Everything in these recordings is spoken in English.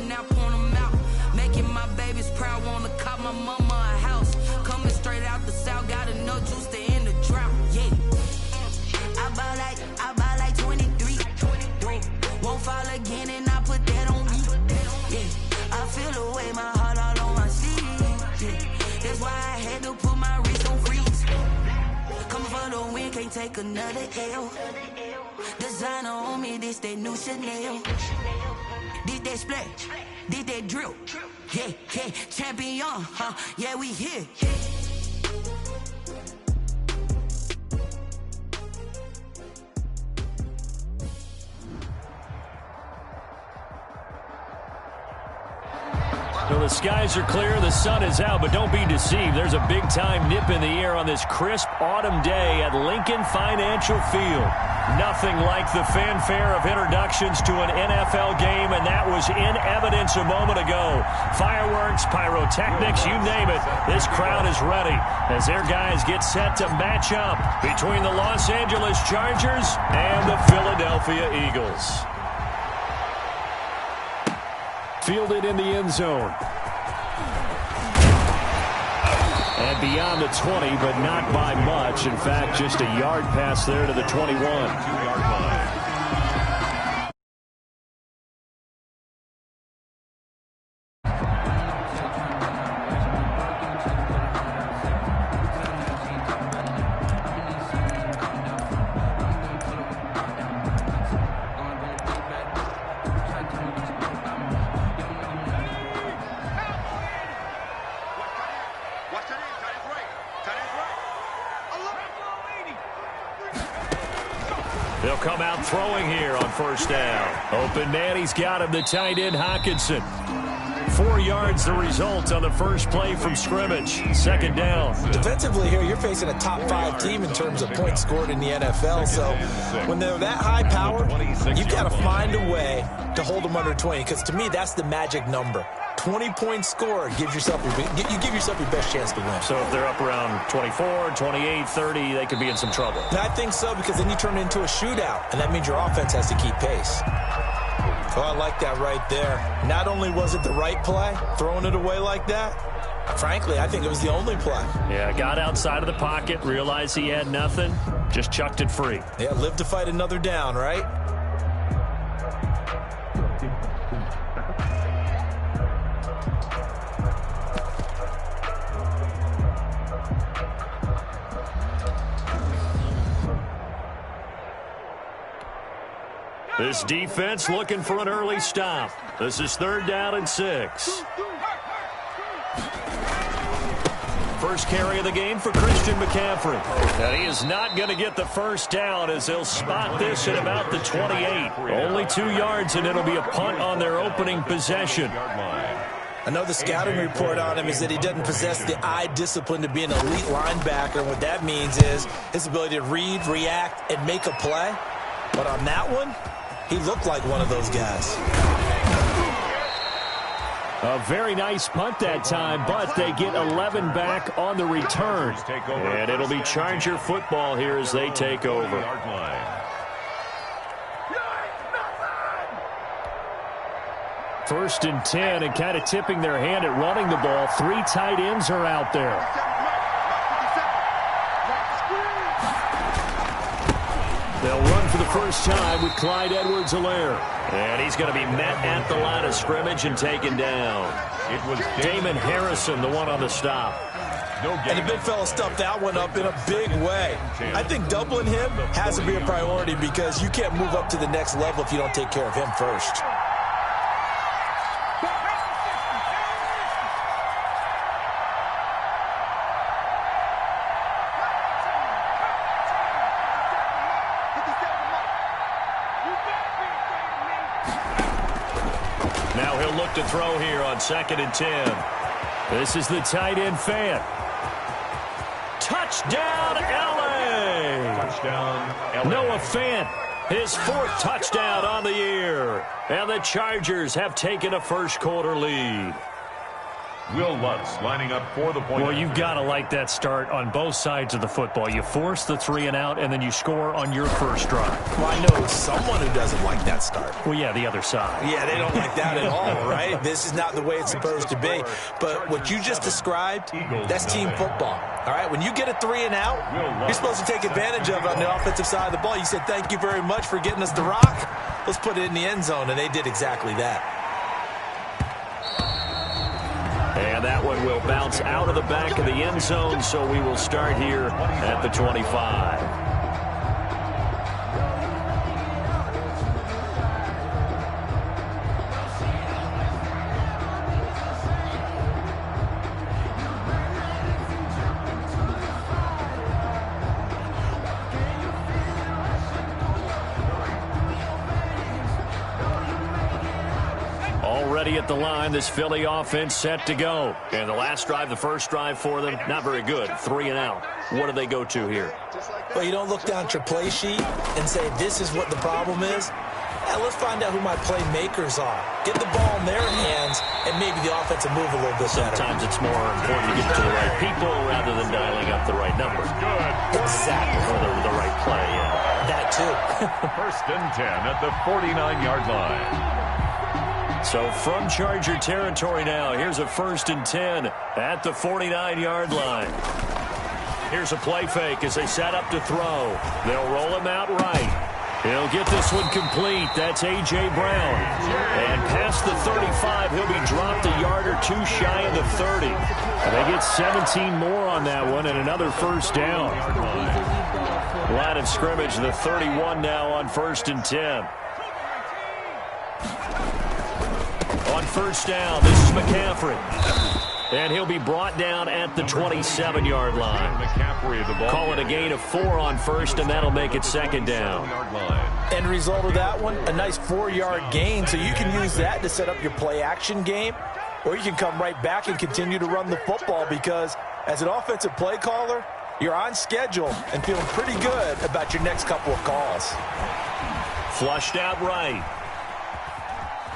and I point them out. Making my babies proud, wanna cop my mama a house. Coming straight out the south, got enough juice to end the drought. Yeah. I buy like 23. Won't fall again and I put that on me. Yeah. I feel the way, my heart all on my sleeve. Yeah. That's why I had to put my wrist on freeze. Coming for the win, can't take another L. Designer on me, this that new Chanel. Did that splash, did that drill. Yeah, yeah, champion, huh? Yeah, we here. So the skies are clear, the sun is out, but don't be deceived. There's a big-time nip in the air on this crisp autumn day at Lincoln Financial Field. Nothing like the fanfare of introductions to an NFL game, and that was in evidence a moment ago. Fireworks, pyrotechnics, you name it. This crowd is ready as their guys get set to match up between the Los Angeles Chargers and the Philadelphia Eagles. Fielded in the end zone. And beyond the 20, but not by much. In fact, just a yard pass there to the 21. 2-yard line. They'll come out throwing here on first down. Open man, he's got him, the tight end Hockenson. 4 yards the result on the first play from scrimmage. Second down. Defensively here, you're facing a top 5 team in terms of points scored in the NFL. So when they're that high powered, you've got to find a way to hold them under 20. Because to me, that's the magic number. 20-point score gives yourself you give yourself your best chance to win. So if they're up around 24, 28, 30, they could be in some trouble. And I think so, because then you turn it into a shootout, and that means your offense has to keep pace. Oh, I like that right there. Not only was it the right play, throwing it away like that, frankly, I think it was the only play. Yeah, got outside of the pocket, realized he had nothing, just chucked it free. Yeah, live to fight another down, right? This defense looking for an early stop. This is 3rd down and 6. First carry of the game for Christian McCaffrey. And he is not going to get the first down as they'll spot this at about the 28. Only 2 yards, and it'll be a punt on their opening possession. I know the scouting report on him is that he doesn't possess the eye discipline to be an elite linebacker. And what that means is his ability to read, react, and make a play. But on that one, he looked like one of those guys. A very nice punt that time, but they get 11 back on the return. And it'll be Charger football here as they take over. First and 10, and kind of tipping their hand at running the ball. 3 tight ends are out there. They'll run for the first time with Clyde Edwards-Helaire. And he's going to be met at the line of scrimmage and taken down. It was Damon Harrison, the one on the stop. And the big fella stuffed that one up in a big way. I think doubling him has to be a priority because you can't move up to the next level if you don't take care of him first. Now he'll look to throw here on 2nd and 10. This is the tight end Fant. Touchdown, LA! Touchdown, LA. Noah Fant, his 4th touchdown on the year. And the Chargers have taken a first quarter lead. Will Lutz lining up for the point. Well, you've got to like that start on both sides of the football. You force the 3 and out, and then you score on your first drive. Well, I know someone who doesn't like that start. Well, yeah, the other side. Yeah, they don't like that at all, right? This is not the way it's supposed to be. But what you just described, that's team football. All right, when you get a 3 and out, you're supposed to take advantage of it on the offensive side of the ball. You said, thank you very much for getting us the rock. Let's put it in the end zone, and they did exactly that. And that one will bounce out of the back of the end zone, so we will start here at the 25. Already at the line, this Philly offense set to go. And the last drive, the first drive for them, not very good. 3 and out. What do they go to here? Well, you don't look down at your play sheet and say, this is what the problem is. Yeah, let's find out who my playmakers are. Get the ball in their hands, and maybe the offense will move a little bit better. Sometimes it's more important to get it to the right people rather than dialing up the right number. Exactly. Or the right play, yeah. That, too. First and 10 at the 49-yard line. So from Charger territory now, here's a 1st and 10 at the 49-yard line. Here's a play fake as they set up to throw. They'll roll him out right. He'll get this one complete. That's A.J. Brown. And past the 35, he'll be dropped a yard or two shy of the 30. And they get 17 more on that one and another first down. Line of scrimmage, the 31 now on 1st and 10. On first down, this is McCaffrey. And he'll be brought down at the 27-yard line. Call it a gain of 4 on first, and that'll make it 2nd down. End result of that one, a nice 4-yard gain. So you can use that to set up your play-action game, or you can come right back and continue to run the football because as an offensive play caller, you're on schedule and feeling pretty good about your next couple of calls. Flushed out right.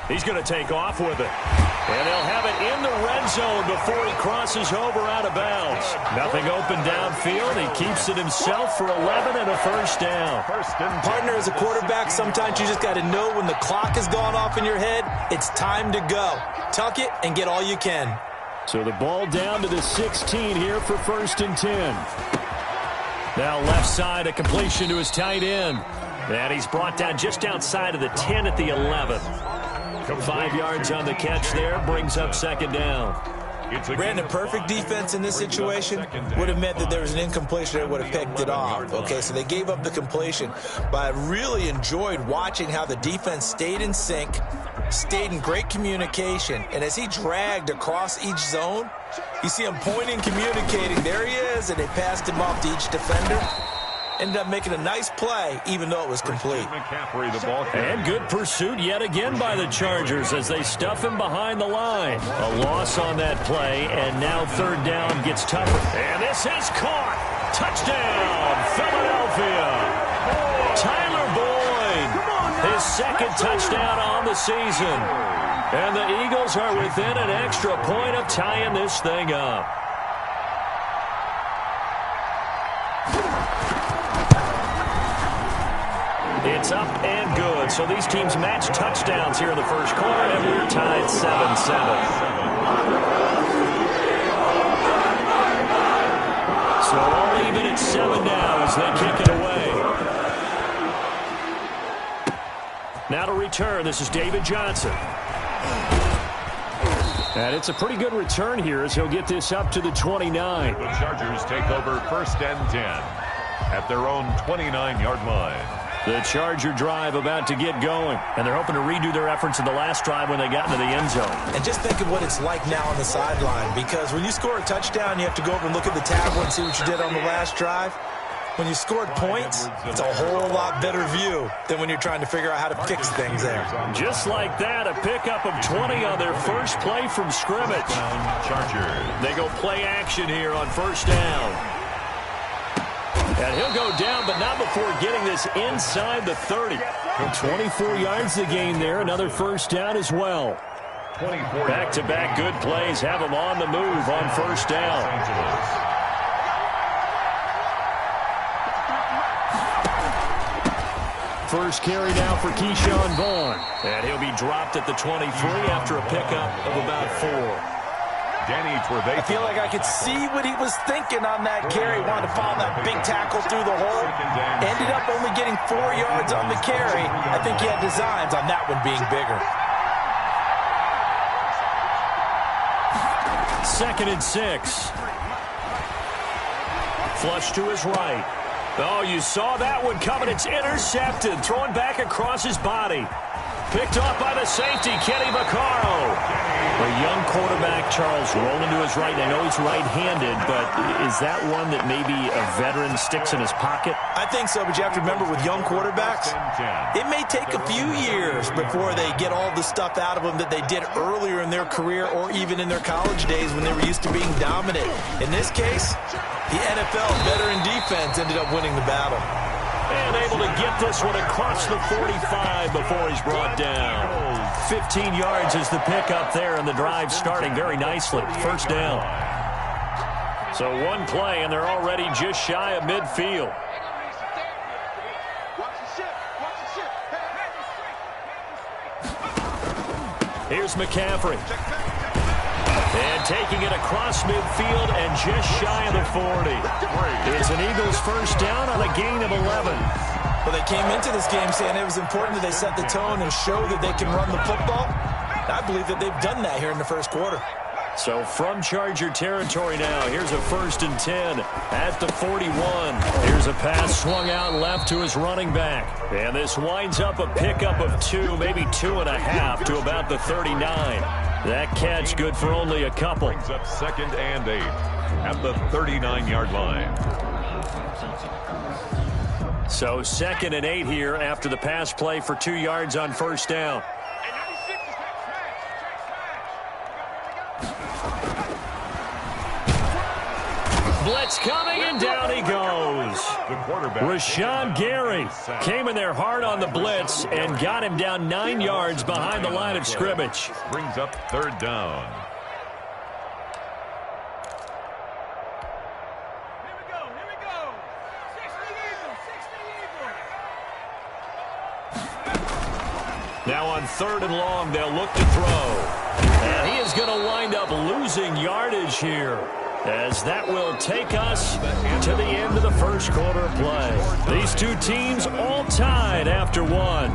He's going to take off with it. And they'll have it in the red zone before he crosses over out of bounds. Nothing open downfield. He keeps it himself for 11 and a first down. Partner, as a quarterback, sometimes you just got to know when the clock has gone off in your head, it's time to go. Tuck it and get all you can. So the ball down to the 16 here for 1st and 10. Now left side, a completion to his tight end. And he's brought down just outside of the 10 at the 11. 5 yards on the catch there, brings up 2nd down. Brandon, perfect defense in this situation would have meant that there was an incompletion that would have picked it off. Okay, so they gave up the completion. But I really enjoyed watching how the defense stayed in sync, stayed in great communication, and as he dragged across each zone, you see him pointing, communicating. There he is, and they passed him off to each defender. Ended up making a nice play, even though it was complete. And good pursuit yet again by the Chargers as they stuff him behind the line. A loss on that play, and now 3rd down gets tougher. And this is caught. Touchdown, Philadelphia. Tyler Boyd, his 2nd touchdown on the season. And the Eagles are within an extra point of tying this thing up. It's up and good. So these teams match touchdowns here in the first quarter, and we're tied 7-7. So all even at 7 now as they kick it away. Now to return, this is David Johnson. And it's a pretty good return here as he'll get this up to the 29. The Chargers take over 1st and 10 at their own 29-yard line. The Charger drive about to get going, and they're hoping to redo their efforts in the last drive when they got into the end zone. And just think of what it's like now on the sideline, because when you score a touchdown, you have to go over and look at the tablet and see what you did on the last drive. When you scored points, it's a whole lot better view than when you're trying to figure out how to fix things there. Just like that, a pickup of 20 on their first play from scrimmage. Chargers. They go play action here on 1st down. And he'll go down, but not before getting this inside the 30. 24 yards to gain there, another first down as well. Back-to-back good plays have him on the move on first down. First carry now for Keyshawn Vaughn. And he'll be dropped at the 23 after a pickup of about 4. I feel like I could see what he was thinking on that carry. Wanted to follow that big tackle through the hole. Ended up only getting 4 yards on the carry. I think he had designs on that one being bigger. 2nd and 6. Flush to his right. Oh, you saw that one coming. It's intercepted. Thrown back across his body. Picked off by the safety, Kenny Vaccaro. A young quarterback, Charles, rolling to his right. I know he's right-handed, but is that one that maybe a veteran sticks in his pocket? I think so, but you have to remember with young quarterbacks, it may take a few years before they get all the stuff out of them that they did earlier in their career or even in their college days when they were used to being dominant. In this case, the NFL veteran defense ended up winning the battle. And able to get this one across the 45 before he's brought down. 15 yards is the pickup there, and the drive starting very nicely. First down. So one play, and they're already just shy of midfield. Here's McCaffrey. And taking it across midfield and just shy of the 40. It's an Eagles first down on a gain of 11. Well, they came into this game saying it was important that they set the tone and show that they can run the football. I believe that they've done that here in the first quarter. So from Charger territory now, here's a 1st and 10 at the 41. Here's a pass swung out left to his running back. And this winds up a pickup of 2, maybe 2.5 to about the 39. That catch good for only a couple. Brings up 2nd and 8 at the 39-yard line. So 2nd and 8 here after the pass play for 2 yards on first down. Blitz coming, and down he goes. Rashawn Gary came in there hard on the blitz and got him down 9 yards behind the line of scrimmage. Brings up 3rd down. Now on 3rd and long, they'll look to throw. And he is going to wind up losing yardage here, as that will take us to the end of the first quarter of play. These two teams all tied after one.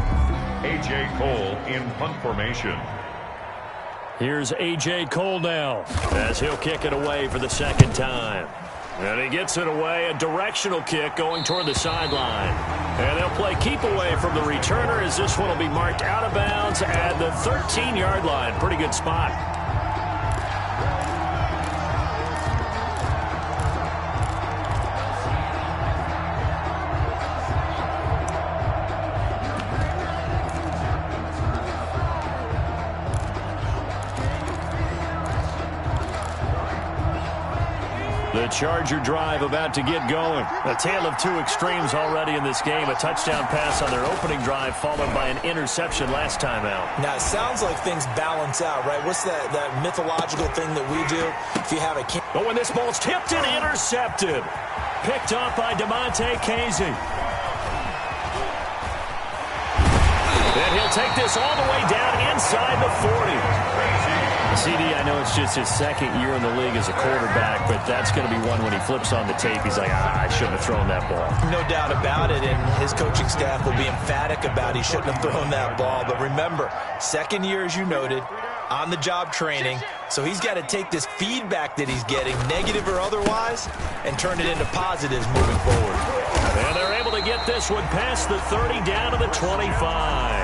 A.J. Cole in punt formation. Here's A.J. Cole now, as he'll kick it away for the 2nd time. And he gets it away, a directional kick going toward the sideline. And they'll play keep away from the returner, as this one will be marked out of bounds at the 13-yard line. Pretty good spot. The Charger drive about to get going. A tale of two extremes already in this game. A touchdown pass on their opening drive followed by an interception last time out. Now, it sounds like things balance out, right? What's that mythological thing that we do? If you have a... But when this ball's tipped and intercepted. Picked off by DeMonte Casey. And he'll take this all the way down inside the 40. CD, I know it's just his 2nd year in the league as a quarterback, but that's going to be one when he flips on the tape. He's like, I shouldn't have thrown that ball. No doubt about it, and his coaching staff will be emphatic about he shouldn't have thrown that ball. But remember, 2nd year, as you noted, on-the-job training. So he's got to take this feedback that he's getting, negative or otherwise, and turn it into positives moving forward. And they're able to get this one past the 30 down to the 25.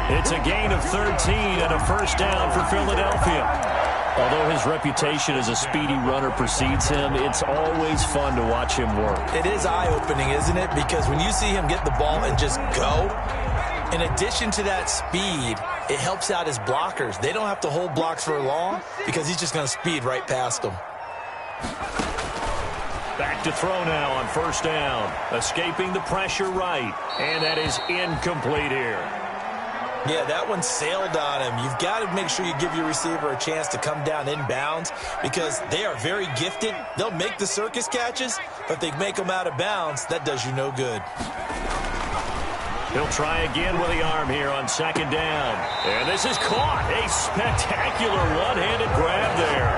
It's a gain of 13 and a first down for Philadelphia. Although his reputation as a speedy runner precedes him, it's always fun to watch him work. It is eye-opening, isn't it? Because when you see him get the ball and just go, in addition to that speed, it helps out his blockers. They don't have to hold blocks for long because he's just going to speed right past them. Back to throw now on first down. Escaping the pressure right. And that is incomplete here. Yeah, that one sailed on him. You've got to make sure you give your receiver a chance to come down inbounds because they are very gifted. They'll make the circus catches, but if they make them out of bounds, that does you no good. He'll try again with the arm here on second down. And this is caught. A spectacular one-handed grab there.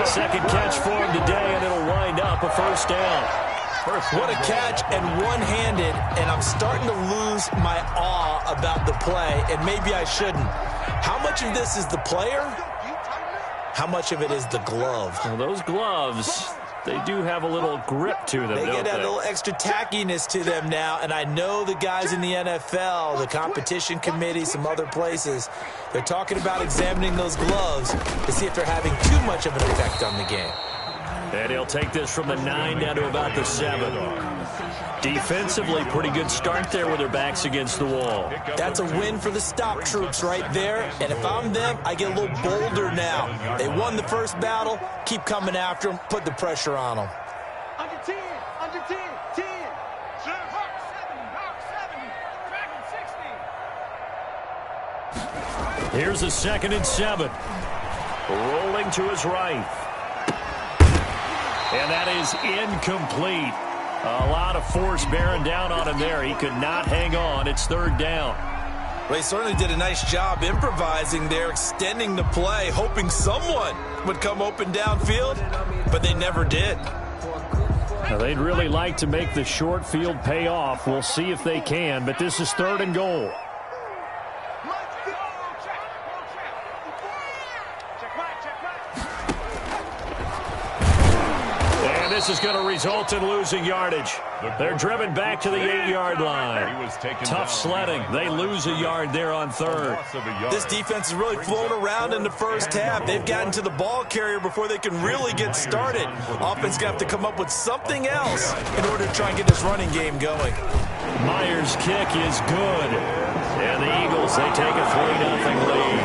Second catch for him today, and it'll wind up a first down. What a catch and one-handed, and I'm starting to lose my awe about the play, and maybe I shouldn't. How much of this is the player? How much of it is the glove? Well, those gloves, they do have a little grip to them, They get a little extra tackiness to them now, and I know the guys in the NFL, the competition committee, some other places, they're talking about examining those gloves to see if they're having too much of an effect on the game. And he'll take this from the 9 down to about the 7. Defensively, pretty good start there with their backs against the wall. That's a win for the stop troops right there. And if I'm them, I get a little bolder now. They won the first battle. Keep coming after them. Put the pressure on them. Under 10, 10. Hawk 7, 60. Here's a 2nd and 7. Rolling to his right. And that is incomplete. A lot of force bearing down on him there. He could not hang on. It's 3rd down. Well, he certainly did a nice job improvising there, extending the play, hoping someone would come open downfield, but they never did. Now, they'd really like to make the short field pay off. We'll see if they can, but this is 3rd and goal. This is going to result in losing yardage. They're driven back to the 8-yard line. Tough sledding. They lose a yard there on 3rd. This defense has really flown around in the first half. They've gotten to the ball carrier before they can really get started. Offense going to have to come up with something else in order to try and get this running game going. Myers' kick is good. And the Eagles, they take a 3-0 lead.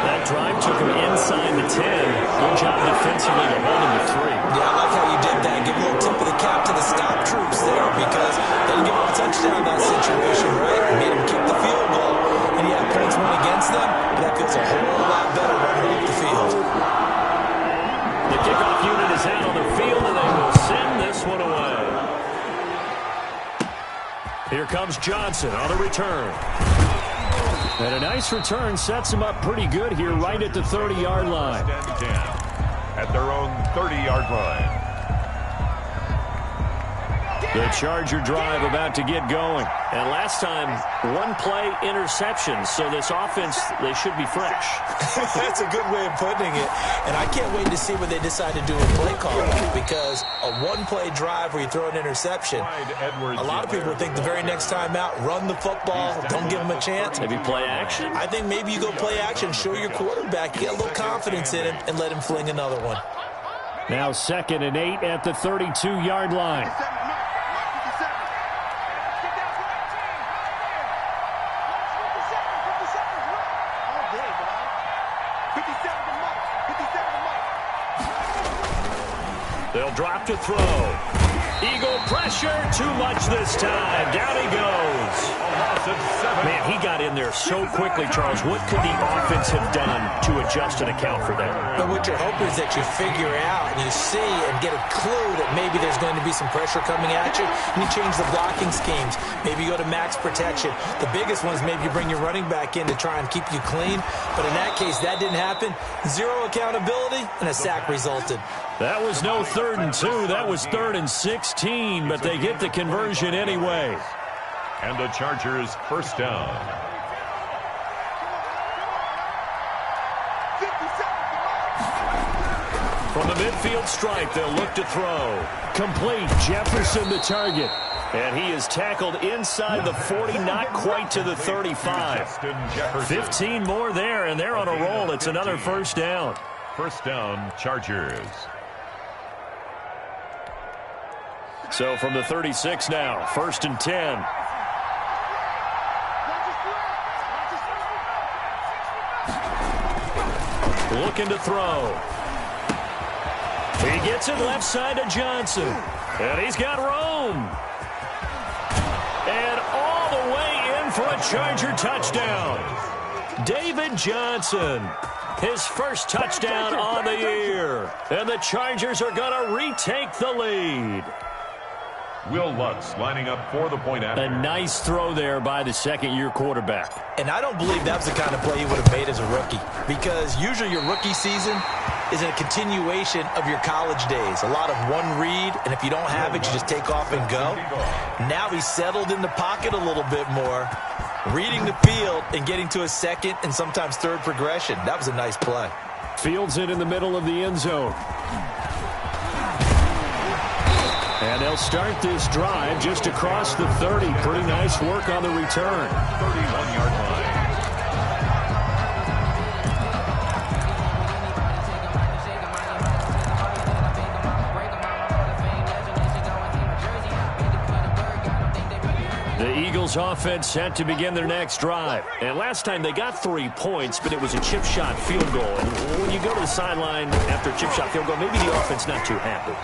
That drive took them inside the 10. Good job defensively to hold them to 3. Yeah, I like how you did that. Give a little tip of the cap to the stop troops there because they didn't give them a touchdown in that situation, right? It made them kick the field goal, and you have points went against them, but that feels a whole lot better running off the field. The kickoff unit is out on the field, and they will send this one away. Here comes Johnson on the return. And a nice return sets him up pretty good here right at the 30-yard line. At their own 30-yard line. The Charger drive about to get going. And last time, 1-play interception. So this offense, they should be fresh. That's a good way of putting it. And I can't wait to see what they decide to do with play calling because a 1-play drive where you throw an interception, a lot of people think the very next time out, run the football, don't give them a chance. Maybe play action? I think maybe you go play action, show your quarterback, get a little confidence in him, and let him fling another one. Now 2nd and 8 at the 32-yard line. They'll drop to throw. Eagle pressure, too much this time. Down he goes. Man, he got in there so quickly, Charles. What could the offense have done to adjust and account for that? But what you're hoping is that you figure out and you see and get a clue that maybe there's going to be some pressure coming at you, and you change the blocking schemes. Maybe you go to max protection. The biggest one is maybe you bring your running back in to try and keep you clean. But in that case, that didn't happen. Zero accountability, and a sack resulted. That was no 3rd and 2. That was 3rd and 16, but they get the conversion anyway. And the Chargers first down. From the midfield stripe, they'll look to throw. Complete. Jefferson the target. And he is tackled inside the 40, not quite to the 35. 15 more there, and they're on a roll. It's another first down. First down, Chargers. So from the 36 now, 1st and 10. Looking to throw. He gets it left side to Johnson. And he's got room. And all the way in for a Charger touchdown. David Johnson, his first touchdown on the year. And the Chargers are going to retake the lead. Will Lutz lining up for the point after. A nice throw there by the second-year quarterback. And I don't believe that was the kind of play you would have made as a rookie, because usually your rookie season is a continuation of your college days. A lot of one read, and if you don't have it, you just take off and go. Now he's settled in the pocket a little bit more, reading the field and getting to a second and sometimes third progression. That was a nice play. Fields it in the middle of the end zone. And they'll start this drive just across the 30. Pretty nice work on the return. 31-yard line. The Eagles offense set to begin their next drive. And last time they got 3 points, but it was a chip shot field goal. And when you go to the sideline after a chip shot field goal, maybe the offense not too happy.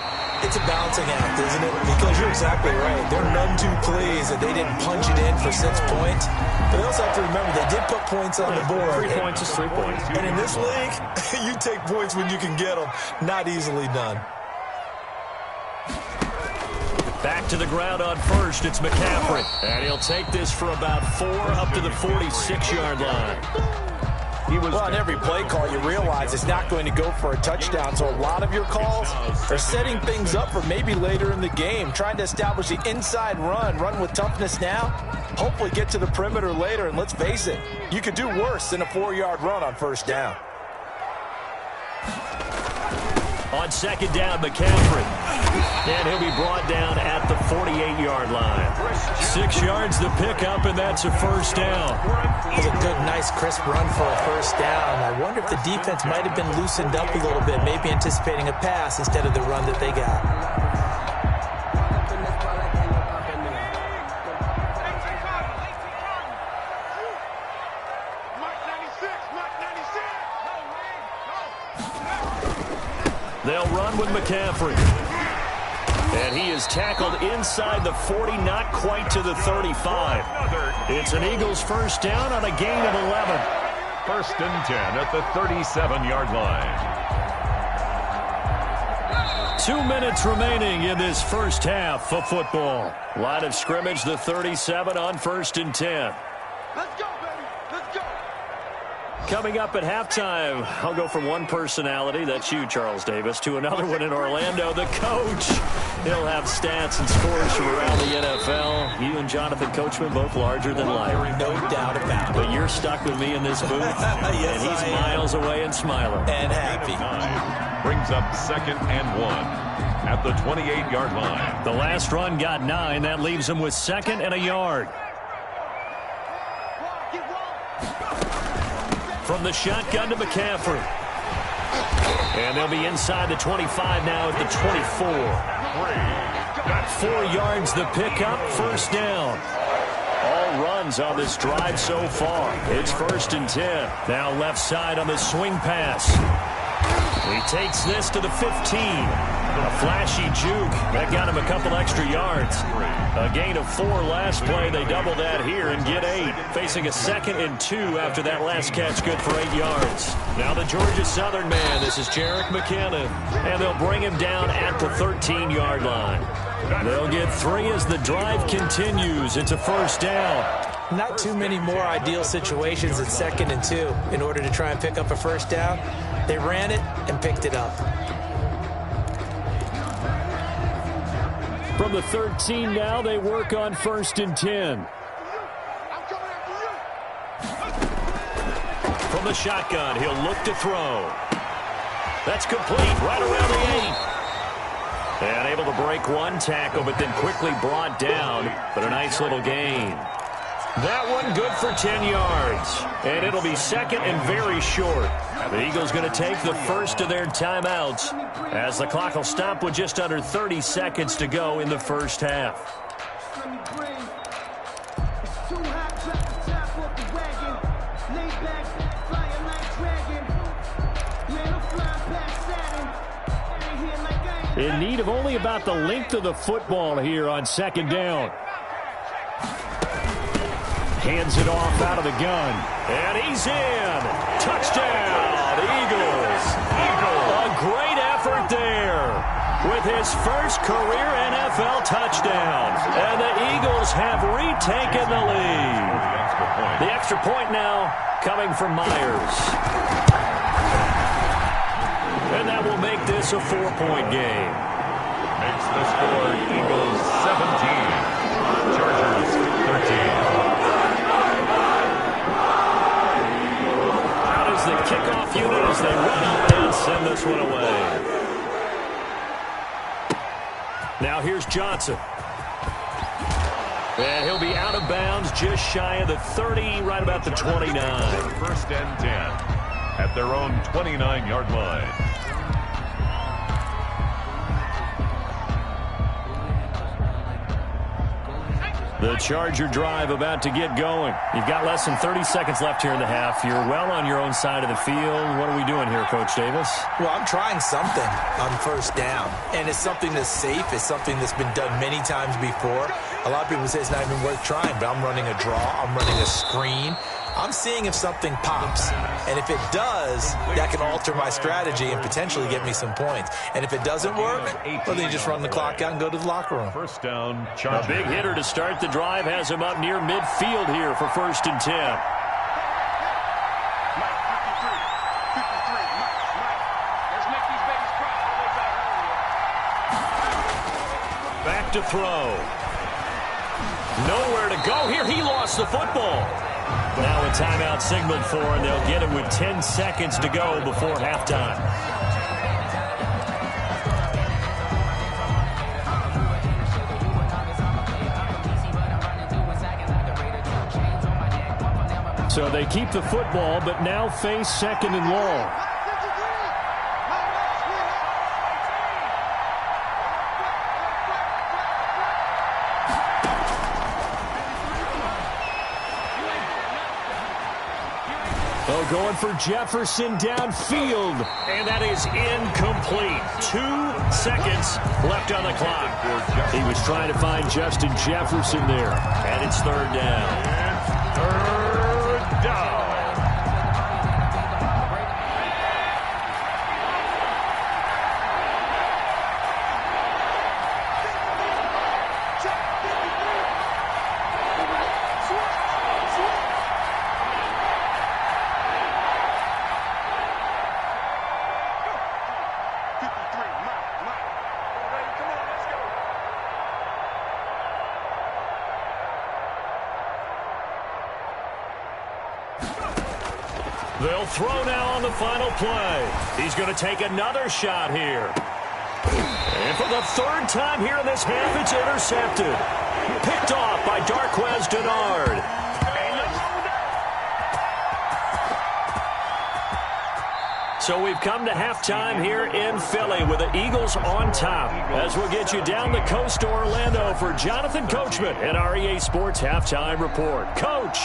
It's a balancing act, isn't it? Because you're exactly right. They're none too pleased that they didn't punch it in for 6 points. But they also have to remember they did put points on the board. 3 points is 3 points. And in this league, you take points when you can get them. Not easily done. Back to the ground on first. It's McCaffrey. And he'll take this for about 4 up to the 46-yard line. Well, on every play call, you realize it's not going to go for a touchdown. So a lot of your calls are setting things up for maybe later in the game, trying to establish the inside run with toughness now, hopefully get to the perimeter later. And let's face it, you could do worse than a 4-yard run on first down. On second down, McCaffrey. And he'll be brought down at the 48-yard line. 6 yards the pickup, and that's a first down. It was a good, nice, crisp run for a first down. I wonder if the defense might have been loosened up a little bit, maybe anticipating a pass instead of the run that they got. They'll run with McCaffrey. And he is tackled inside the 40, not quite to the 35. It's an Eagles first down on a gain of 11. First and 10 at the 37-yard line. 2 minutes remaining in this first half of football. Line of scrimmage, the 37 on first and 10. Let's go, baby. Let's go. Coming up at halftime, I'll go from one personality, that's you, Charles Davis, to another one in Orlando, the coach. He'll have stats and scores from around the NFL. You and Jonathan Coachman, both larger than life. No doubt about it. But you're stuck with me in this booth, yes, and he's miles away and smiling. And happy. Brings up 2nd and 1 at the 28-yard line. The last run got 9. That leaves him with 2nd and a yard. From the shotgun to McCaffrey. And they'll be inside the 25 now at the 24. 4 yards the pickup, first down. All runs on this drive so far. It's first and 10. Now left side on the swing pass. He takes this to the 15. A flashy juke. That got him a couple extra yards. A gain of 4 last play. They double that here and get 8. Facing a 2nd and 2 after that last catch, good for 8 yards. Now the Georgia Southern man. This is Jerick McKinnon. And they'll bring him down at the 13-yard line. They'll get 3 as the drive continues. It's a first down. Not too many more ideal situations at 2nd and 2 in order to try and pick up a first down. They ran it and picked it up. From the 13 now, they work on first and 10. From the shotgun, he'll look to throw. That's complete right around the 8. And able to break one tackle, but then quickly brought down. But a nice little gain. That one good for 10 yards. And it'll be 2nd and very short. The Eagles going to take the first of their timeouts as the clock will stop with just under 30 seconds to go in the first half. In need of only about the length of the football here on second down. Hands it off out of the gun. And he's in. Touchdown, Eagles. A great effort there with his first career NFL touchdown. And the Eagles have retaken the lead. The extra point now coming from Myers. And that will make this a 4-point game. Makes the score Eagles 17, Chargers 13. Out is the kickoff unit as they run up and send this one away. Now here's Johnson. And he'll be out of bounds just shy of the 30, right about the 29. First and 10 at their own 29-yard line. The Charger drive about to get going. You've got less than 30 seconds left here in the half. You're well on your own side of the field. What are we doing here, Coach Davis? Well, I'm trying something on first down, and it's something that's safe. It's something that's been done many times before. A lot of people say it's not even worth trying, but I'm running a draw. I'm running a screen. I'm seeing if something pops, and if it does, that can alter my strategy and potentially get me some points. And if it doesn't work, well, then you just run the clock out and go to the locker room. First down, A Chargers. big hitter to start the drive has him up near midfield here for first and 10. Back to throw. Nowhere to go here. He lost the football. Now a timeout signaled for, and they'll get it with 10 seconds to go before halftime. So they keep the football, but now face second and long. Going for Jefferson downfield, and that is incomplete. 2 seconds left on the clock. He was trying to find Justin Jefferson there, and it's third down. Third down. They'll throw now on the final play. He's going to take another shot here. And for the third time here in this half, it's intercepted. Picked off by Darquez Denard. So we've come to halftime here in Philly with the Eagles on top. As we'll get you down the coast to Orlando for Jonathan Coachman and our EA Sports Halftime Report. Coach.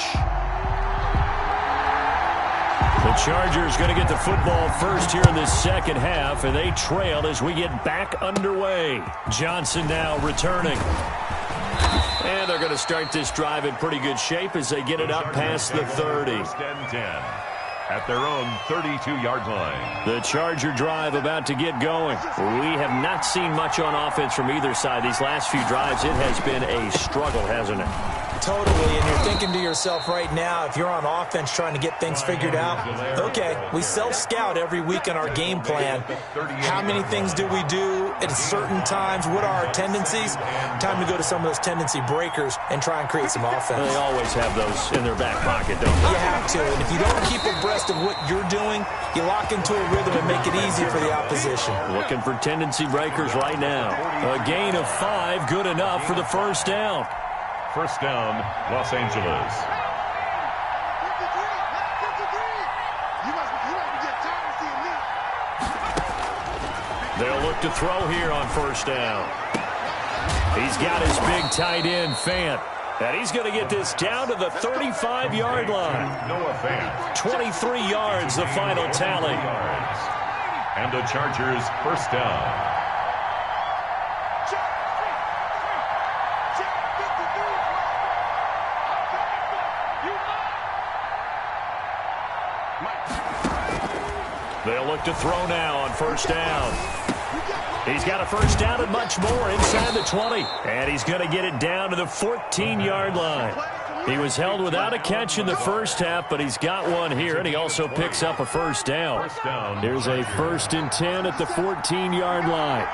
The Chargers going to get the football first here in this second half, and they trail as we get back underway. Johnson now returning. And they're going to start this drive in pretty good shape as they get it up past the 30. First and 10 at their own 32-yard line. The Charger drive about to get going. We have not seen much on offense from either side. These last few drives, it has been a struggle, hasn't it? Totally, and you're thinking to yourself right now, if you're on offense trying to get things figured out, okay, we self-scout every week on our game plan. How many things do we do at certain times? What are our tendencies? Time to go to some of those tendency breakers and try and create some offense. They always have those in their back pocket, don't they? You have to, and if you don't keep abreast of what you're doing, you lock into a rhythm and make it easy for the opposition. Looking for tendency breakers right now. A gain of 5, good enough for the first down. First down, Los Angeles. They'll look to throw here on first down. He's got his big tight end, Fant. And he's going to get this down to the 35-yard line. Noah Fant. 23 yards, the final tally. And the Chargers first down. They'll look to throw now on first down. He's got a first down and much more inside the 20. And he's going to get it down to the 14-yard line. He was held without a catch in the first half, but he's got one here, and he also picks up a first down. Here's a 1st and 10 at the 14-yard line.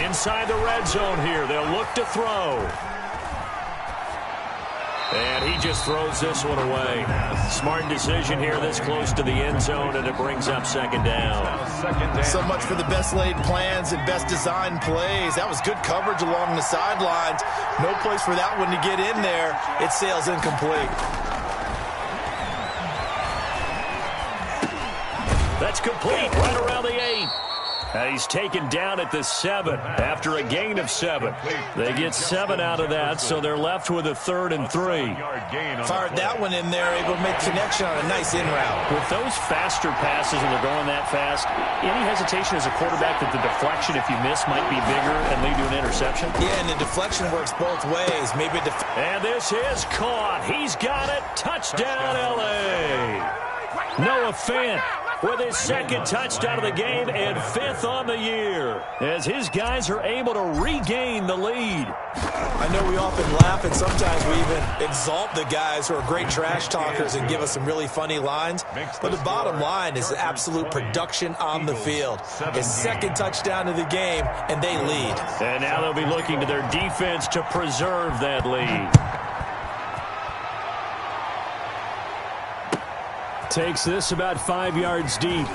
Inside the red zone here, they'll look to throw. And he just throws this one away. Smart decision here this close to the end zone, and it brings up second down. So much for the best laid plans and best designed plays. That was good coverage along the sidelines. No place for that one to get in there. It sails incomplete. That's complete right around the 8. And he's taken down at the 7 after a gain of 7. They get 7 out of that, so they're left with a 3rd and 3. Fired that one in there, able to make connection on a nice in route. With those faster passes and they're going that fast, any hesitation as a quarterback that the deflection, if you miss, might be bigger and lead to an interception? Yeah, and the deflection works both ways. Maybe and this is caught. He's got it. Touchdown, LA. Noah Fant with his 2nd touchdown of the game and 5th on the year, as his guys are able to regain the lead. I know we often laugh, and sometimes we even exalt the guys who are great trash talkers and give us some really funny lines. But the bottom line is absolute production on the field. His 2nd touchdown of the game, and they lead. And now they'll be looking to their defense to preserve that lead. Takes this about 5 yards deep.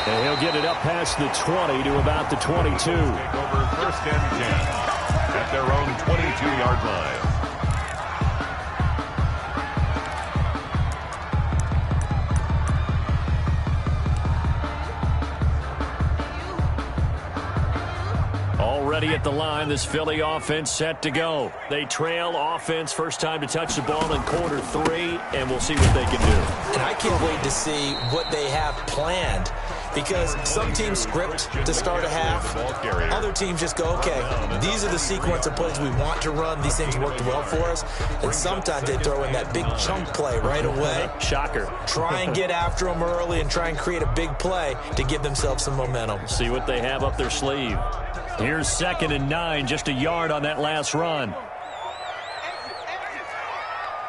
And he'll get it up past the 20 to about the 22. Take over 1st and 10 at their own 22-yard line. Already at the line, this Philly offense set to go. They trail offense, first time to touch the ball in quarter 3, and we'll see what they can do. And I can't wait to see what they have planned, because some teams script to start a half. Other teams just go, okay, these are the sequence of plays we want to run. These things worked well for us. And sometimes they throw in that big chunk play right away. Shocker. Try and get after them early and try and create a big play to give themselves some momentum. See what they have up their sleeve. Here's 2nd and 9, just a yard on that last run.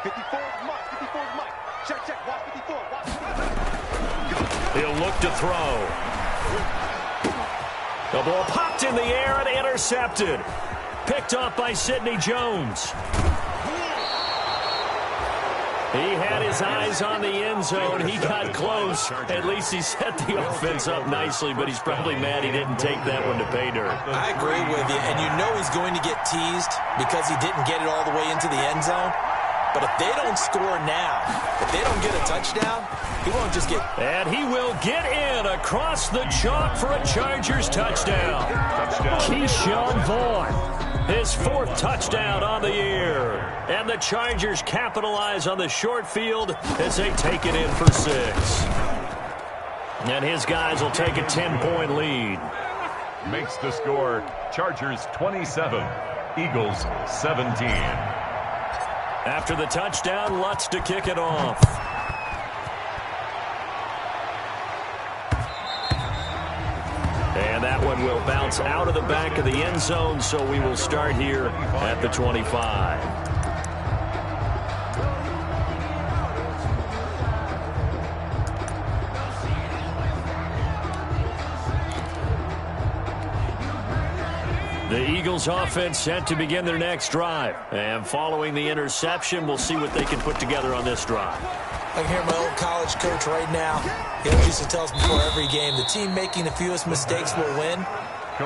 54 is Mike. 54 is Mike. Check. Watch 54. Watch. He'll look to throw. The ball popped in the air and intercepted. Picked off by Sidney Jones. He had his eyes on the end zone. He got close. At least he set the offense up nicely, but he's probably mad he didn't take that one to pay dirt. I agree with you, and you know he's going to get teased because he didn't get it all the way into the end zone. But if they don't score now, if they don't get a touchdown, he won't just get... And he will get in across the chalk for a Chargers touchdown. Keyshawn Vaughn, his 4th touchdown on the year. And the Chargers capitalize on the short field as they take it in for 6. And his guys will take a 10-point lead. Makes the score Chargers 27, Eagles 17. After the touchdown, Lutz to kick it off. And that one will bounce out of the back of the end zone, so we will start here at the 25. The Eagles offense set to begin their next drive. And following the interception, we'll see what they can put together on this drive. I can hear my old college coach right now. He used to tell us before every game, the team making the fewest mistakes will win.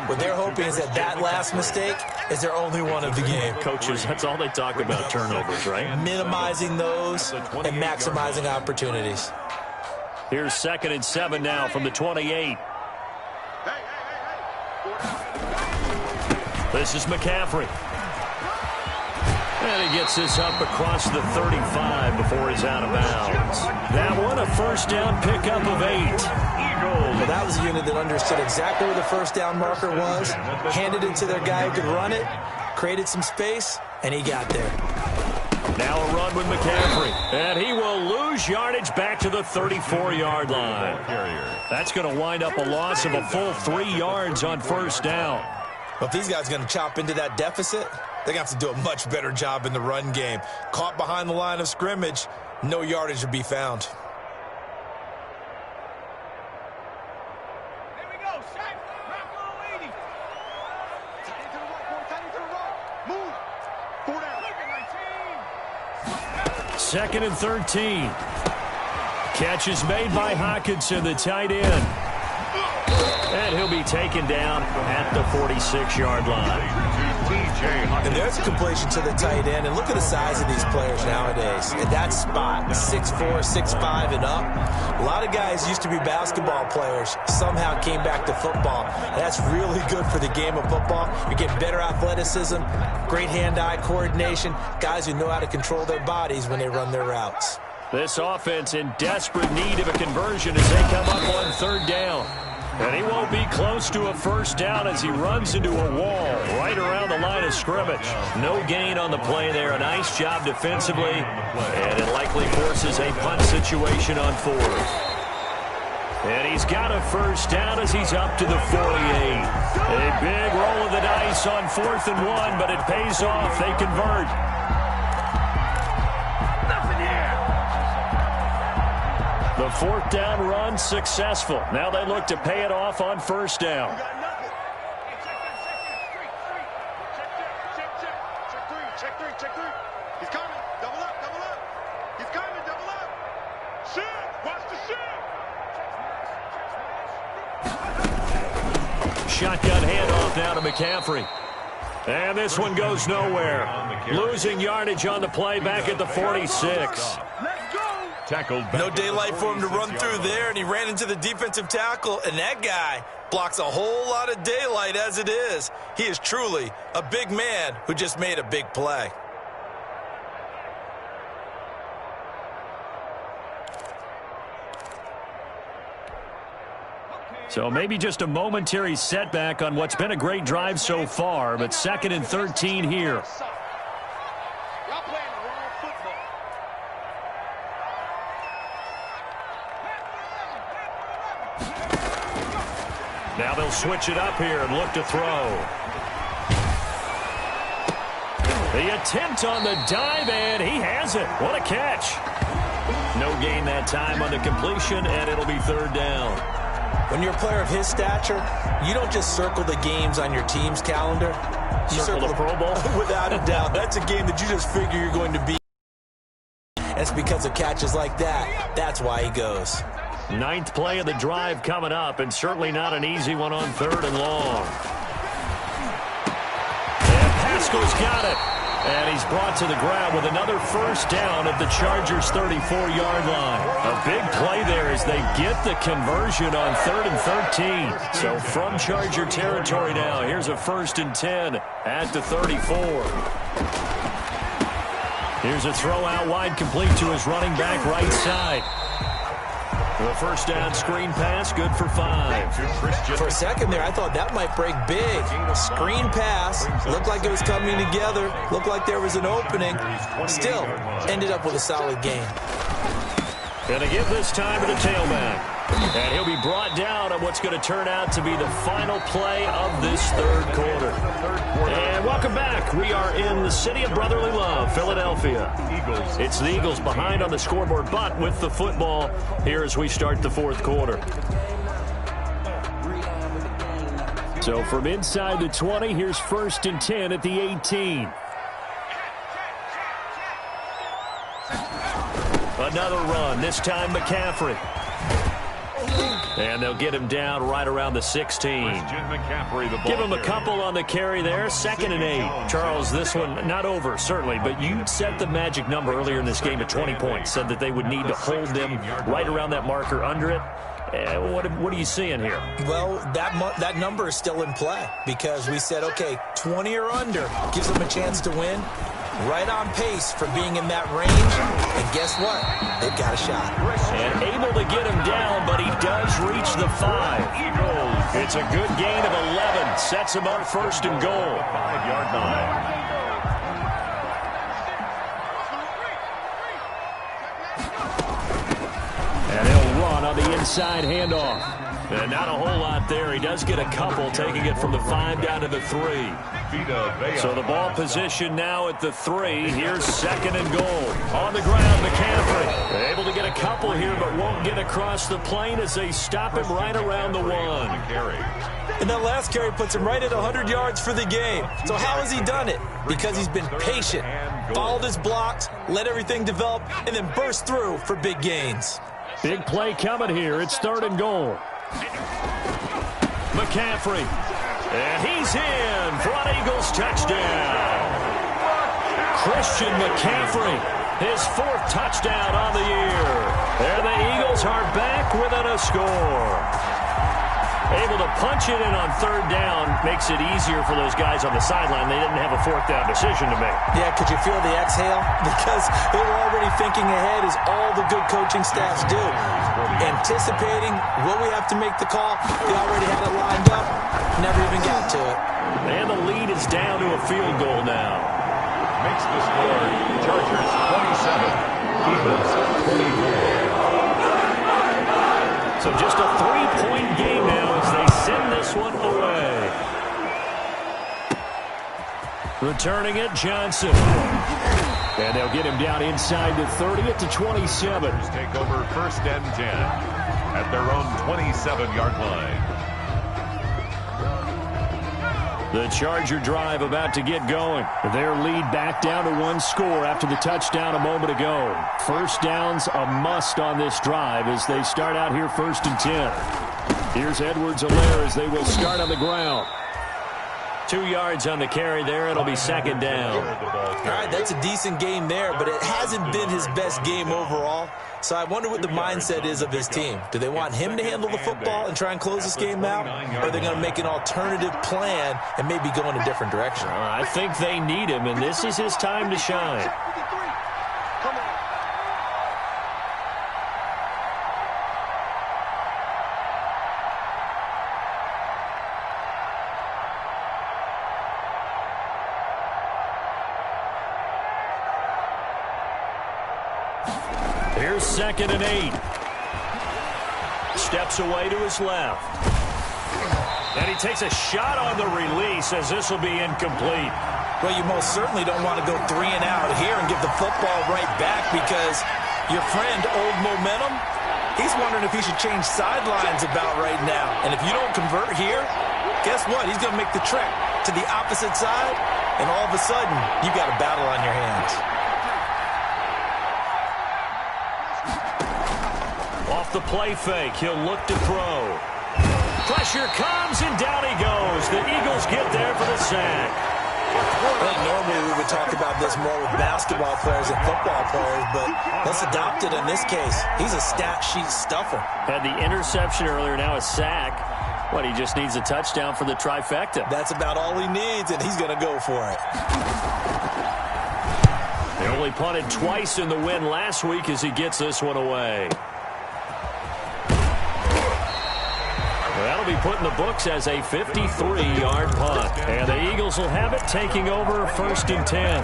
What they're hoping is that last mistake is their only one of the game. Coaches, that's all they talk about, turnovers, right? Minimizing those and maximizing opportunities. Here's 2nd and 7 now from the 28. This is McCaffrey. And he gets this up across the 35 before he's out of bounds. That one, a first down pickup of 8. Well, that was a unit that understood exactly where the first down marker was, handed it to their guy who could run it, created some space, and he got there. Now a run with McCaffrey. And he will lose yardage back to the 34-yard line. That's going to wind up a loss of a full 3 yards on first down. Well, if these guys are going to chop into that deficit, they're going to have to do a much better job in the run game. Caught behind the line of scrimmage, no yardage to be found. Second and 13. Catch is made by Hockenson, the tight end. And he'll be taken down at the 46-yard line. And there's a completion to the tight end. And look at the size of these players nowadays. At that spot, 6'4", 6'5", and up. A lot of guys used to be basketball players, somehow came back to football. And that's really good for the game of football. You're getting better athleticism, great hand-eye coordination, guys who know how to control their bodies when they run their routes. This offense in desperate need of a conversion as they come up on third down. And he won't be close to a first down as he runs into a wall right around the line of scrimmage. No gain on the play there. A nice job defensively. And it likely forces a punt situation on fourth. And he's got a first down as he's up to the 48. A big roll of the dice on 4th and 1, but it pays off. They convert. The fourth down run successful. Now they look to pay it off on first down. Check three. He's coming. Double up. He's coming. Double up. Shit. Watch the shit. Shotgun handoff now to McCaffrey. And this one goes nowhere. Losing yardage on the play back at the 46. No daylight for him to run through there, and he ran into the defensive tackle, and that guy blocks a whole lot of daylight as it is. He is truly a big man who just made a big play. So maybe just a momentary setback on what's been a great drive so far, but 2nd and 13 here. Now they'll switch it up here and look to throw. The attempt on the dive, and he has it. What a catch. No gain that time on the completion, and it'll be third down. When you're a player of his stature, you don't just circle the games on your team's calendar. You circle the Pro Bowl? Without a doubt. That's a game that you just figure you're going to be. It's because of catches like that. That's why he goes. 9th play of the drive coming up, and certainly not an easy one on 3rd and long. And Pascal's got it. And he's brought to the ground with another first down at the Chargers' 34-yard line. A big play there as they get the conversion on 3rd and 13. So from Charger territory now, here's a 1st and 10 at the 34. Here's a throw out wide complete to his running back right side. The first down screen pass, good for 5. For a second there, I thought that might break big. Screen pass, looked like it was coming together, looked like there was an opening. Still, ended up with a solid gain. Going to give this time to the tailback. And he'll be brought down on what's going to turn out to be the final play of this 3rd quarter. And welcome back. We are in the city of brotherly love, Philadelphia. It's the Eagles behind on the scoreboard, but with the football here as we start the 4th quarter. So from inside the 20, here's 1st and 10 at the 18. Another run, this time McCaffrey. And they'll get him down right around the 16. Give him a couple on the carry there. 2nd and 8. Charles, this one not over, certainly, but you set the magic number earlier in this game at 20 points. Said that they would need to hold them right around that marker under it. What are you seeing here? Well, that number is still in play because we said, okay, 20 or under gives them a chance to win. Right on pace for being in that range. And guess what? They've got a shot. And able to get him down, but he does reach the 5. It's a good gain of 11. Sets him up 1st and goal. 5-yard line. the inside handoff. And not a whole lot there. He does get a couple, taking it from the 5 down to the 3. So the ball position now at the 3. Here's 2nd and goal. On the ground, McCaffrey. Able to get a couple here, but won't get across the plane as they stop him right around the 1. And that last carry puts him right at 100 yards for the game. So how has he done it? Because he's been patient, followed his blocks, let everything develop, and then burst through for big gains. Big play coming here. It's 3rd and goal. McCaffrey. And he's in for an Eagles touchdown. Christian McCaffrey, his 4th touchdown on the year. And the Eagles are back within a score. Able to punch it in on 3rd down makes it easier for those guys on the sideline. They didn't have a 4th down decision to make. Yeah, could you feel the exhale? Because they were already thinking ahead, as all the good coaching staffs do. Anticipating, will we have to make the call? They already had it lined up. Never even got to it. And the lead is down to a field goal now. Makes the score Chargers 27, Eagles 24. So just a 3-point game now as they send this one away. Returning it, Johnson. And they'll get him down inside the 30 at the 27. Take over 1st and 10 at their own 27-yard line. The Charger drive about to get going. Their lead back down to 1 score after the touchdown a moment ago. 1st downs a must on this drive as they start out here 1st and 10. Here's Edwards-Helaire as they will start on the ground. 2 yards on the carry there. It'll be 2nd down. All right, that's a decent game there, but it hasn't been his best game overall. So I wonder what the mindset is of his team. Do they want him to handle the football and try and close this game out? Or are they going to make an alternative plan and maybe go in a different direction? I think they need him, and this is his time to shine. Here's 2nd and 8. Steps away to his left. And he takes a shot on the release as this will be incomplete. Well, you most certainly don't want to go 3 and out here and give the football right back, because your friend, Old Momentum, he's wondering if he should change sidelines about right now. And if you don't convert here, guess what? He's going to make the trek to the opposite side, and all of a sudden, you've got a battle on your hands. Off the play fake, he'll look to throw. Pressure comes, and down he goes. The Eagles get there for the sack. Well, normally we would talk about this more with basketball players and football players, but let's adopt it in this case. He's a stat sheet stuffer. Had the interception earlier, now a sack. What, he just needs a touchdown for the trifecta. That's about all he needs, and he's going to go for it. They only punted twice in the win last week as he gets this one away. That'll be put in the books as a 53-yard punt. And the Eagles will have it, taking over 1st and 10.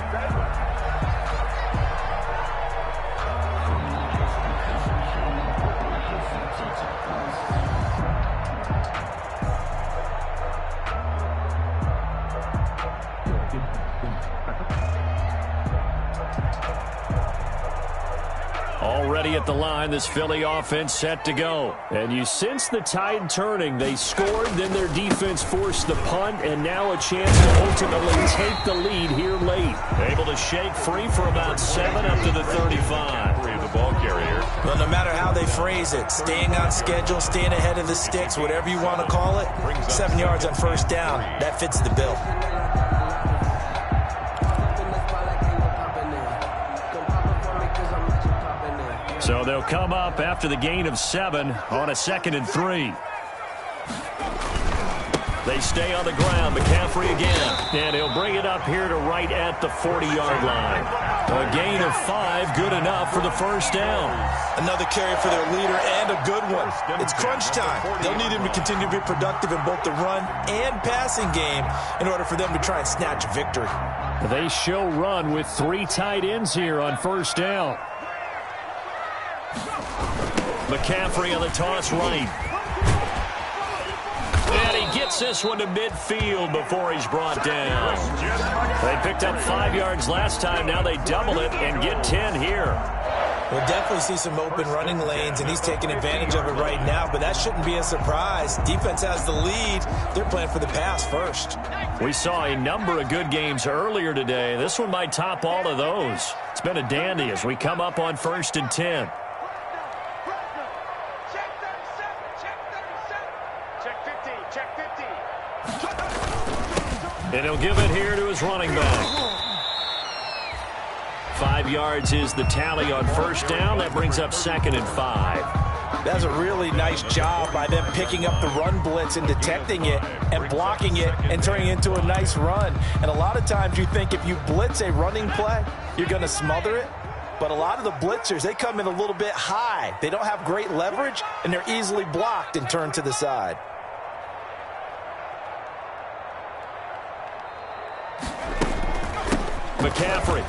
Already at the line, this Philly offense set to go. And you sense the tide turning. They scored, then their defense forced the punt, and now a chance to ultimately take the lead here late. Able to shake free for about 7 up to the 35. The ball carrier. Well, no matter how they phrase it, staying on schedule, staying ahead of the sticks, whatever you want to call it, 7 yards on 1st down, that fits the bill. So they'll come up after the gain of 7 on a 2nd and 3. They stay on the ground. McCaffrey again. And he'll bring it up here to right at the 40-yard line. A gain of 5, good enough for the 1st down. Another carry for their leader, and a good one. It's crunch time. They'll need him to continue to be productive in both the run and passing game in order for them to try and snatch victory. They show run with 3 tight ends here on 1st down. McCaffrey on the toss right. And he gets this one to midfield before he's brought down. They picked up 5 yards last time. Now they double it and get 10 here. We'll definitely see some open running lanes, and he's taking advantage of it right now, but that shouldn't be a surprise. Defense has the lead. They're playing for the pass first. We saw a number of good games earlier today. This one might top all of those. It's been a dandy as we come up on 1st and 10. And he'll give it here to his running back. 5 yards is the tally on 1st down. That brings up 2nd and 5. That's a really nice job by them picking up the run blitz and detecting it and blocking it and turning it into a nice run. And a lot of times you think if you blitz a running play, you're going to smother it. But a lot of the blitzers, they come in a little bit high. They don't have great leverage, and they're easily blocked and turned to the side. McCaffrey.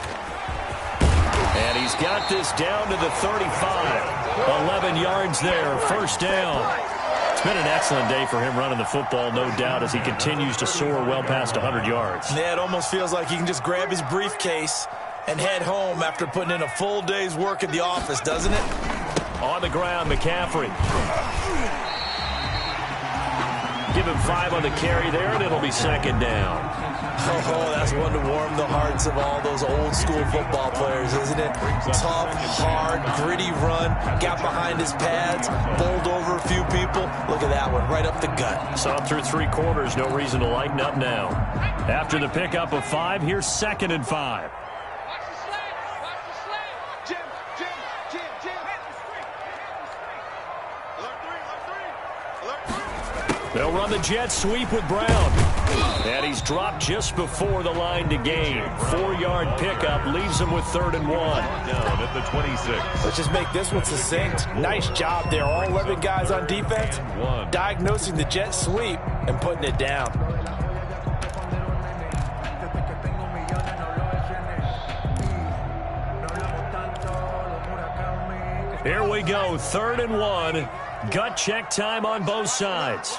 And he's got this down to the 35. 11 yards there, 1st down. It's been an excellent day for him running the football, no doubt, as he continues to soar well past 100 yards. Yeah, it almost feels like he can just grab his briefcase and head home after putting in a full day's work at the office, doesn't it? On the ground, McCaffrey. Give him 5 on the carry there, and it'll be 2nd down. Oh, that's one to warm the hearts of all those old-school football players, isn't it? Tough, hard, gritty run, got behind his pads, bowled over a few people. Look at that one, right up the gut. Saw him through 3 quarters, no reason to lighten up now. After the pickup of 5, here's 2nd and 5. They'll run the jet sweep with Brown. And he's dropped just before the line to gain. 4-yard pickup leaves him with 3rd and 1. Down at the 26. Let's just make this one succinct. Nice job there. All 11 guys on defense diagnosing the jet sweep and putting it down. Here we go, 3rd and 1. Gut check time on both sides.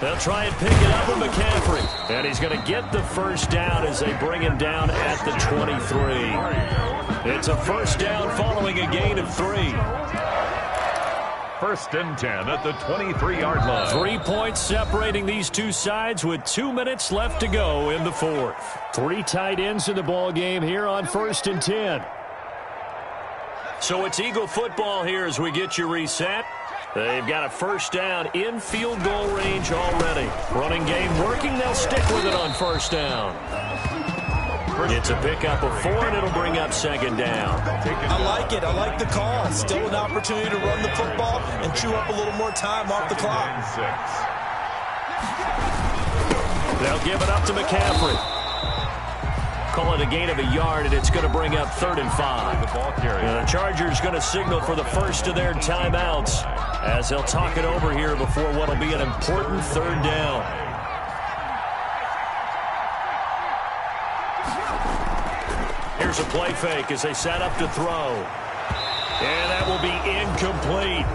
They'll try and pick it up with McCaffrey. And he's going to get the 1st down as they bring him down at the 23. It's a 1st down following a gain of 3. 1st and 10 at the 23-yard line. 3 points separating these two sides with 2 minutes left to go in the 4th. 3 tight ends in the ball game here on 1st and 10. So it's Eagle football here as we get you reset. They've got a 1st down in field goal range already. Running game working. They'll stick with it on 1st down. It's a pickup of 4, and it'll bring up 2nd down. I like it. I like the call. Still an opportunity to run the football and chew up a little more time off the clock. They'll give it up to McCaffrey. Call it a gain of 1 yard, and it's going to bring up 3rd and 5. And the Chargers going to signal for the first of their timeouts as they'll talk it over here before what will be an important 3rd down. Here's a play fake as they set up to throw. And that will be incomplete.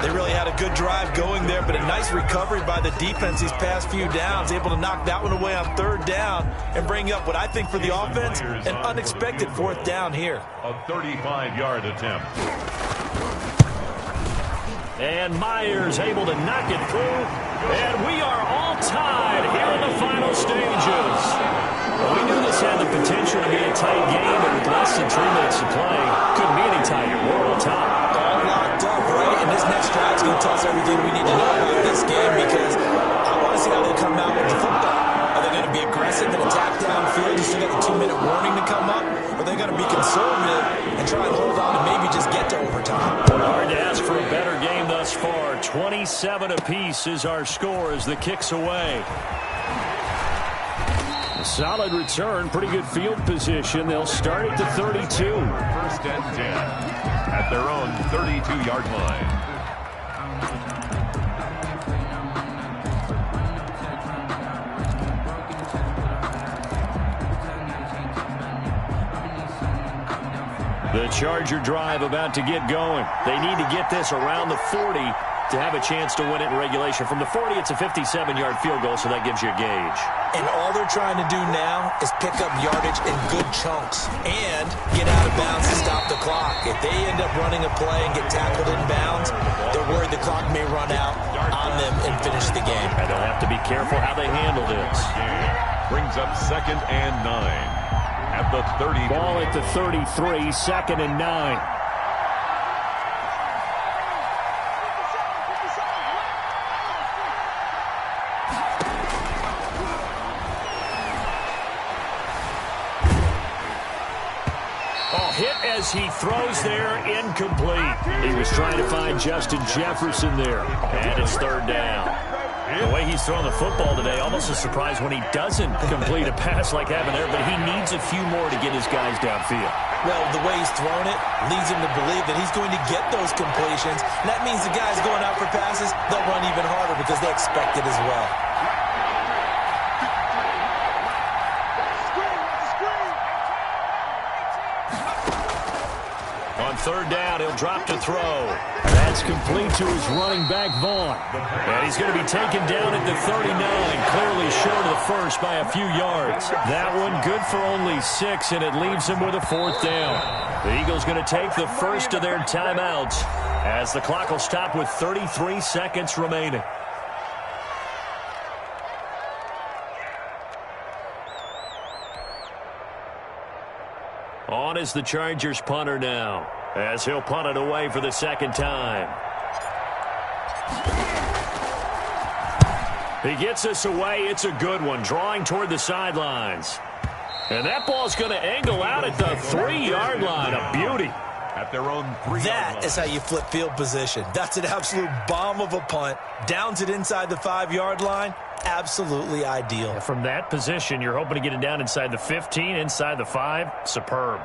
They really had a good drive going there, but a nice recovery by the defense these past few downs, able to knock that one away on 3rd down and bring up what I think for the offense, an unexpected 4th down here. A 35-yard attempt. And Myers able to knock it through. And we are all tied here in the final stages. Well, we knew this had the potential to be a tight game, and with less than 3 minutes to play, couldn't be any tighter. We're all tied. All locked up, right? And this next drive is going to tell us everything we need to know about this game, because I want to see how they come out with the football. Are they going to be aggressive and attack downfield? You still got the 2-minute warning to come up? Or are they going to be conservative and try and hold on and maybe just get to overtime? Hard to ask for a better game thus far. 27 apiece is our score as the kick's away. A solid return, pretty good field position. They'll start at the 32. 1st and 10 at their own 32-yard line. The Charger drive about to get going. They need to get this around the 40 to have a chance to win it in regulation. From the 40, it's a 57-yard field goal, so that gives you a gauge. And all they're trying to do now is pick up yardage in good chunks and get out of bounds to stop the clock. If they end up running a play and get tackled in bounds, they're worried the clock may run out on them and finish the game. And they'll have to be careful how they handle this. Brings up 2nd and 9 at the 30. Ball at the 33, 2nd and 9. Hit as he throws there, incomplete. He was trying to find Justin Jefferson there, and it's 3rd down. The way he's throwing the football today, almost a surprise when he doesn't complete a pass like having there, but he needs a few more to get his guys downfield. Well, the way he's thrown it leads him to believe that he's going to get those completions. And that means the guys going out for passes, they'll run even harder because they expect it as well. On 3rd down, he'll drop to throw. That's complete to his running back, Vaughn. And he's going to be taken down at the 39, clearly short of the first by a few yards. That one good for only 6, and it leaves him with a 4th down. The Eagles going to take the first of their timeouts as the clock will stop with 33 seconds remaining. On is the Chargers punter now, as he'll punt it away for the 2nd time. He gets us away. It's a good one, drawing toward the sidelines. And that ball's going to angle out at the 3-yard line. A beauty. At their own 3-yard That line. is how you flip field position. That's an absolute bomb of a punt. Downs it inside the 5-yard line. Absolutely ideal. From that position, you're hoping to get it down inside the 15, inside the 5. Superb.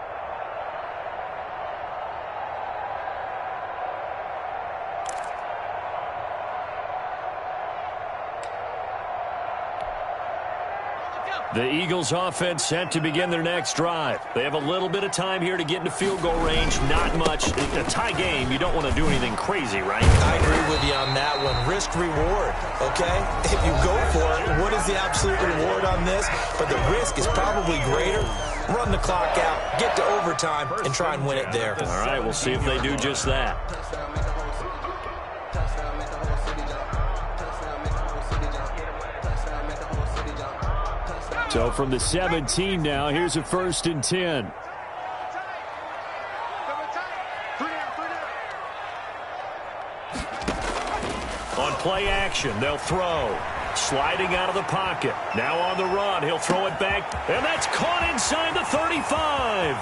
The Eagles offense set to begin their next drive. They have a little bit of time here to get into field goal range. Not much. A tie game, you don't want to do anything crazy, right? I agree with you on that one. Risk reward, okay? If you go for it, what is the absolute reward on this? But the risk is probably greater. Run the clock out, get to overtime, and try and win it there. All right, we'll see if they do just that. So from the 17 now, here's a 1st and 10. On play action, they'll throw. Sliding out of the pocket. Now on the run, he'll throw it back. And that's caught inside the 35.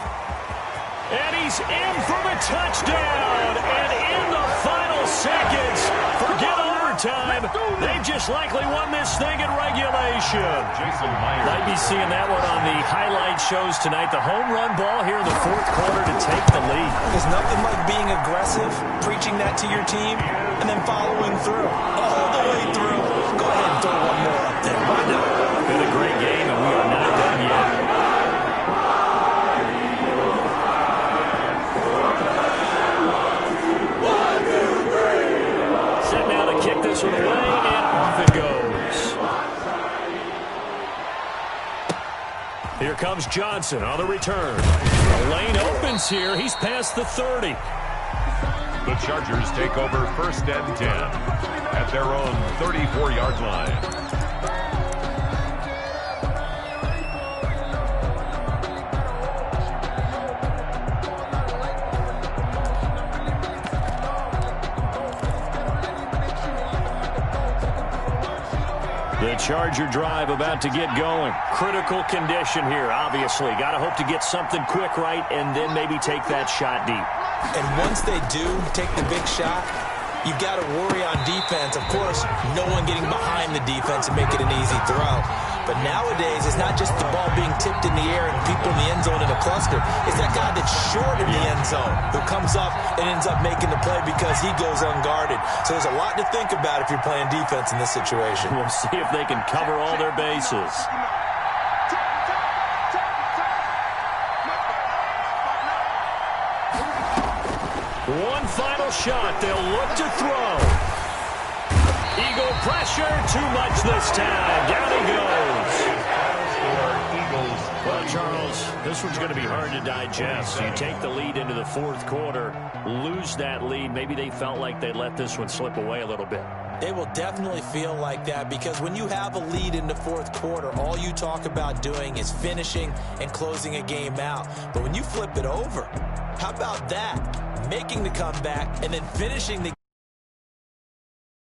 And he's in for the touchdown. And in the final seconds, forget overtime. They've just likely won this thing in regulation. Might be seeing that one on the highlight shows tonight. The home run ball here in the 4th quarter to take the lead. There's nothing like being aggressive, preaching that to your team, and then following through. All the way through. Go ahead and throw one more up there. Why not? Been a great game, and we are not done yet. Set now to kick this one away, and off it goes. Here comes Johnson on the return. The lane opens here. He's past the 30. The Chargers take over 1st and 10 at their own 34-yard line. The Charger drive about to get going. Critical condition here, obviously. Got to hope to get something quick right and then maybe take that shot deep. And once they do take the big shot, you've got to worry on defense. Of course, no one getting behind the defense and make it an easy throw. But nowadays, it's not just the ball being tipped in the air and people in the end zone in a cluster. It's that guy that's short in the end zone who comes up and ends up making the play because he goes unguarded. So there's a lot to think about if you're playing defense in this situation. We'll see if they can cover all their bases. One final shot. They'll look to throw. Eagle pressure. Too much this time. Down he goes. Well, Charles, this one's going to be hard to digest. You take the lead into the fourth quarter, lose that lead. Maybe they felt like they let this one slip away a little bit. They will definitely feel like that because when you have a lead in the fourth quarter, all you talk about doing is finishing and closing a game out. But when you flip it over, how about that? Making the comeback and then finishing the